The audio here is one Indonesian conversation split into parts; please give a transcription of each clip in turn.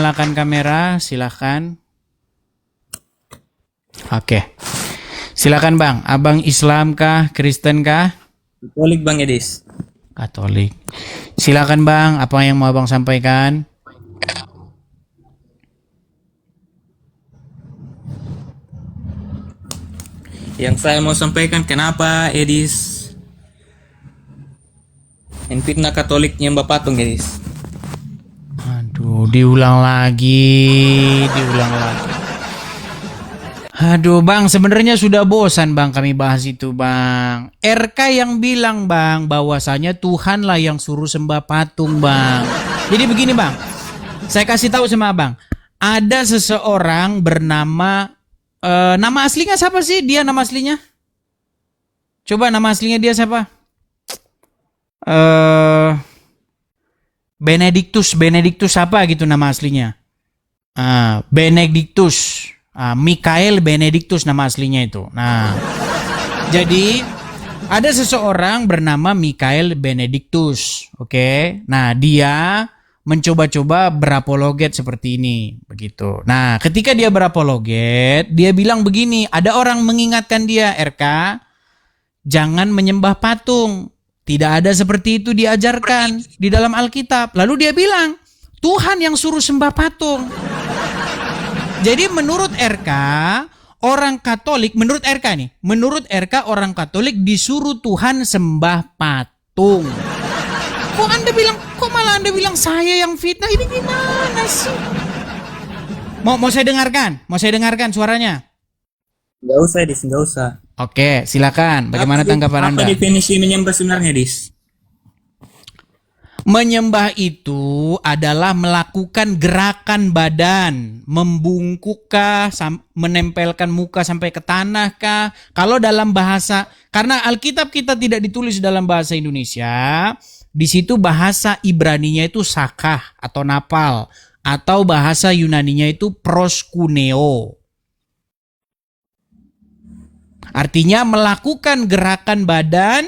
nyalakan kamera, silakan. Oke. Silakan Bang, Abang Islam kah, Kristen kah? Katolik Bang Edis. Katolik. Silakan Bang, apa yang mau Abang sampaikan? Yang saya mau sampaikan, kenapa Edis fitnah Katolik nyembah patung Edis? Aduh, diulang lagi. Aduh Bang, sebenarnya sudah bosan Bang kami bahas itu Bang. RK yang bilang Bang, bahwasanya Tuhanlah yang suruh sembah patung Bang. Jadi begini Bang, saya kasih tahu sama Abang. Ada seseorang bernama, nama aslinya siapa sih dia nama aslinya? Coba nama aslinya dia siapa? Benedictus apa gitu nama aslinya? Benedictus. Michael Benedictus nama aslinya itu. Nah, jadi ada seseorang bernama Michael Benedictus, oke? Nah, dia mencoba-coba berapologet seperti ini, begitu. Nah, ketika dia berapologet, dia bilang begini, ada orang mengingatkan dia, RK, jangan menyembah patung. Tidak ada seperti itu diajarkan di dalam Alkitab. Lalu dia bilang, Tuhan yang suruh sembah patung. Jadi menurut RK, orang Katolik, menurut RK orang Katolik disuruh Tuhan sembah patung. Kok malah Anda bilang saya yang fitnah? Ini gimana sih? Mau saya dengarkan suaranya? Nggak usah Edis, nggak usah. Oke, silakan. Bagaimana tanggapan Anda? Apa definisi menyembah sebenarnya Edis? Menyembah itu adalah melakukan gerakan badan, membungkuk kah, menempelkan muka sampai ke tanah kah. Kalau dalam bahasa, karena Alkitab kita tidak ditulis dalam bahasa Indonesia, di situ bahasa Ibraninya itu sakah atau napal, atau bahasa Yunaninya itu proskuneo. Artinya melakukan gerakan badan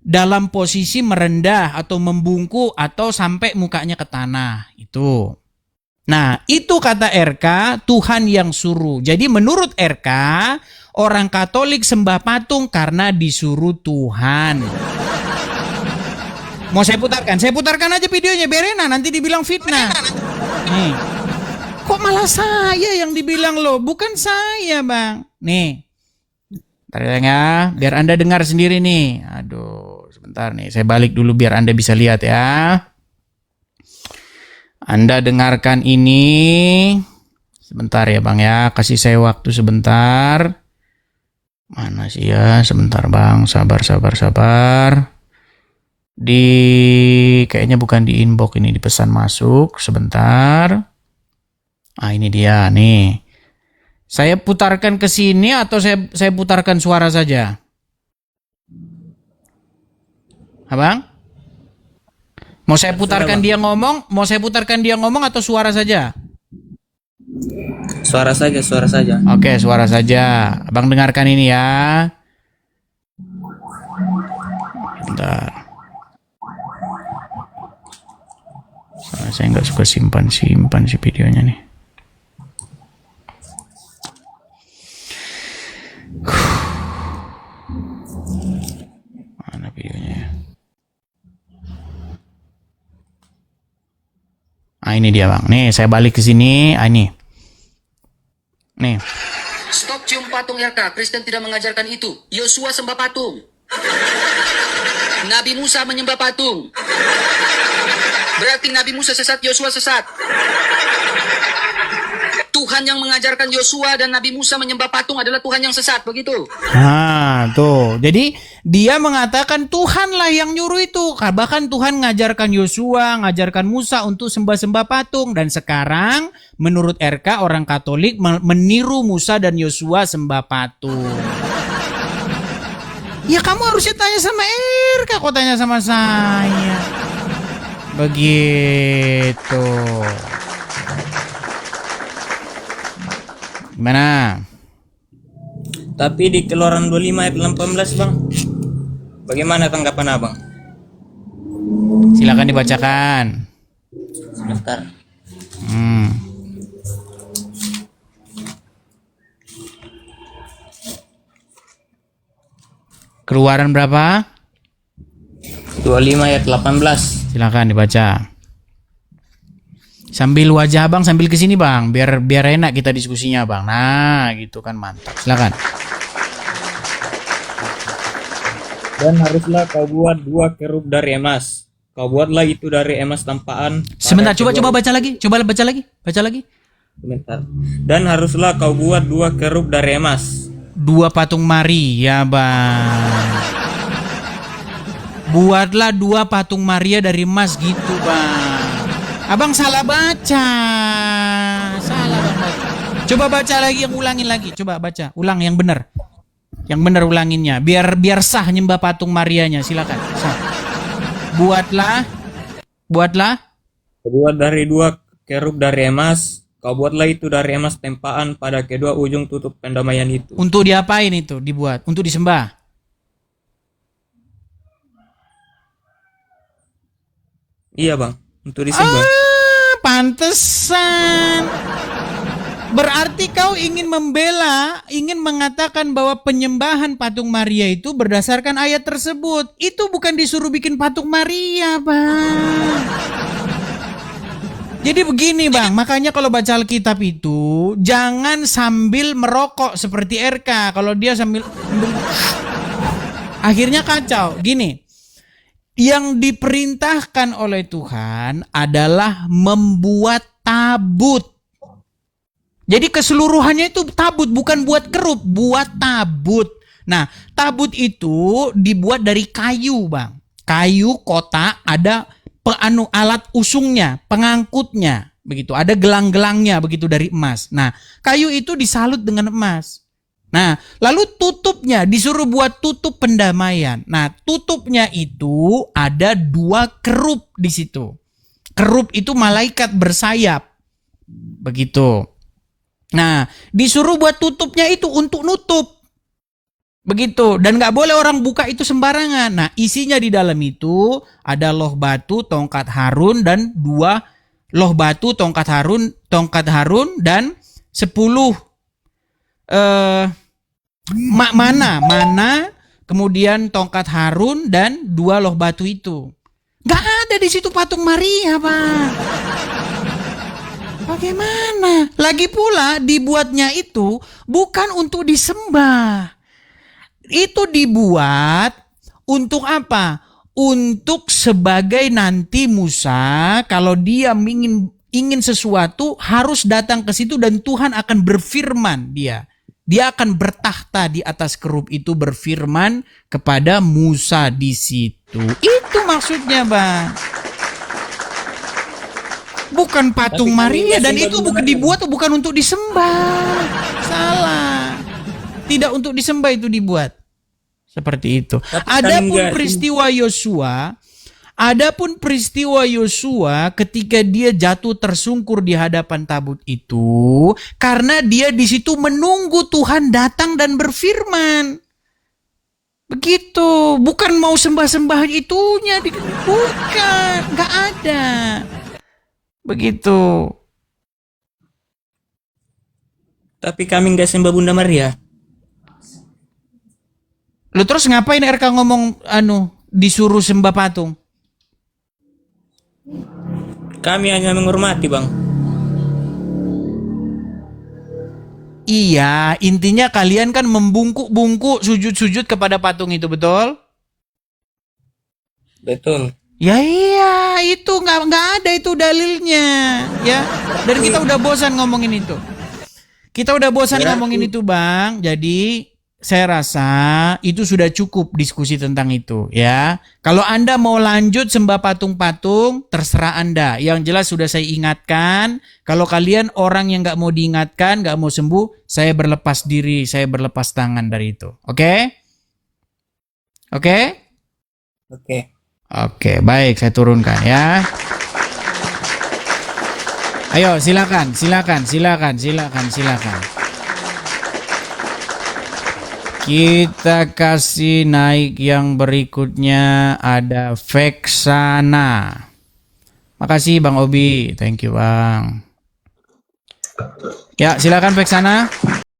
dalam posisi merendah atau membungkuk atau sampai mukanya ke tanah. Itu. Nah, itu kata RK, Tuhan yang suruh. Jadi menurut RK, orang Katolik sembah patung karena disuruh Tuhan. Mau saya putarkan? Saya putarkan aja videonya, biarin nanti dibilang fitnah. Nih. Kok malah saya yang dibilang loh? Bukan saya, Bang. Nih. Bentar ya, biar Anda dengar sendiri nih. Aduh, sebentar nih. Saya balik dulu biar Anda bisa lihat ya. Anda dengarkan ini. Sebentar ya Bang ya. Kasih saya waktu sebentar. Mana sih ya? Sebentar Bang. Sabar. Kayaknya bukan di inbox ini. Di pesan masuk. Sebentar. Ini dia nih. Saya putarkan ke sini atau saya putarkan suara saja? Abang? Mau saya putarkan dia ngomong? Mau saya putarkan dia ngomong atau suara saja? Suara saja. Oke, suara saja. Abang dengarkan ini ya. Bentar. Saya nggak suka simpan si videonya nih. Mana videonya ya? Ini dia Bang. Nih, saya balik ke sini. Ini. Nih. Stop cium patung RK. Kristen tidak mengajarkan itu. Yosua sembah patung. Nabi Musa menyembah patung. Berarti Nabi Musa sesat, Yosua sesat. Tuhan yang mengajarkan Yosua dan Nabi Musa menyembah patung adalah Tuhan yang sesat, begitu? Nah, tuh. Jadi dia mengatakan Tuhanlah yang nyuruh itu. Bahkan Tuhan ngajarkan Yosua, ngajarkan Musa untuk sembah-sembah patung. Dan sekarang menurut RK orang Katolik meniru Musa dan Yosua sembah patung. Ya kamu harusnya tanya sama RK, kok tanya sama saya. Begitu. Gimana? Tapi di Keluaran 25 ayat 18 Bang, bagaimana tanggapan Abang? Silakan dibacakan. Sebentar. Keluaran berapa? 25 ayat 18. Silakan dibaca. Sambil wajah Abang sambil kesini Bang, biar enak kita diskusinya Bang. Nah, gitu kan mantap. Silakan. Dan haruslah kau buat 2 kerub dari emas. Kau buatlah itu dari emas tampaan. Sebentar, coba baca lagi. Baca lagi. Sebentar. Dan haruslah kau buat 2 kerub dari emas. 2 patung Maria, Bang. Buatlah 2 patung Maria dari emas gitu, Bang. Abang salah baca. Salah Bang baca. Coba baca lagi, yang ulangin lagi. Coba baca, ulang yang benar. Yang benar ulanginnya. Biar sah nyembah patung Marianya. Silakan. Sah. Buat Dari 2 kerub dari emas. Kau buatlah itu dari emas tempaan pada kedua ujung tutup pendamaian itu. untuk diapain itu dibuat? Untuk disembah. Iya bang, untuk disembah. Pantesan. Berarti kau ingin mengatakan bahwa penyembahan patung Maria itu berdasarkan ayat tersebut. Itu bukan disuruh bikin patung Maria, Bang. Jadi begini Bang, makanya kalau baca Alkitab itu jangan sambil merokok seperti RK. Kalau dia sambil akhirnya kacau. Gini, yang diperintahkan oleh Tuhan adalah membuat tabut. Jadi keseluruhannya itu tabut, bukan buat kerup, buat tabut. Nah, tabut itu dibuat dari kayu, Bang. Kayu kotak, ada alat usungnya, pengangkutnya, begitu. Ada gelang-gelangnya, begitu, dari emas. Nah, kayu itu disalut dengan emas. Nah, lalu tutupnya disuruh buat tutup pendamaian. Nah, tutupnya itu ada 2 kerup di situ. Kerup itu malaikat bersayap, begitu. Nah, disuruh buat tutupnya itu untuk nutup. Begitu. Dan gak boleh orang buka itu sembarangan. Nah, isinya di dalam itu ada loh batu, tongkat Harun, dan 2 loh batu, tongkat Harun, dan 10 mana, kemudian tongkat Harun, dan 2 loh batu itu. Gak ada di situ patung Maria, Pak. Bagaimana? Lagi pula dibuatnya itu bukan untuk disembah. Itu dibuat untuk apa? Untuk sebagai nanti Musa kalau dia ingin sesuatu harus datang ke situ dan Tuhan akan berfirman dia. Dia akan bertahta di atas kerup itu berfirman kepada Musa di situ. Itu maksudnya, Bang. Bukan patung Maria dan itu bukan dibuat bukan untuk disembah. Salah. Tidak untuk disembah itu dibuat. Seperti itu. Adapun peristiwa Yosua ketika dia jatuh tersungkur di hadapan tabut itu karena dia di situ menunggu Tuhan datang dan berfirman. Begitu, bukan mau sembah-sembah itunya, bukan, enggak ada. Begitu. Tapi kami nggak sembah Bunda Maria. Lu terus ngapain RK ngomong disuruh sembah patung? Kami hanya menghormati, Bang. Iya, intinya kalian kan membungkuk-bungkuk sujud-sujud kepada patung itu, betul? Betul. Ya iya, itu nggak ada itu dalilnya, ya. Dan kita udah bosan ngomongin itu. Ngomongin itu, Bang. Jadi saya rasa itu sudah cukup diskusi tentang itu, ya. Kalau Anda mau lanjut sembah patung-patung, terserah Anda. Yang jelas sudah saya ingatkan, kalau kalian orang yang nggak mau diingatkan, nggak mau sembuh, saya berlepas diri, saya berlepas tangan dari itu. Oke? Oke? Oke. Oke, baik, saya turunkan ya. Ayo, silakan. Kita kasih naik yang berikutnya, ada Vexana. Makasih Bang Obi, thank you Bang. Ya, silakan Vexana.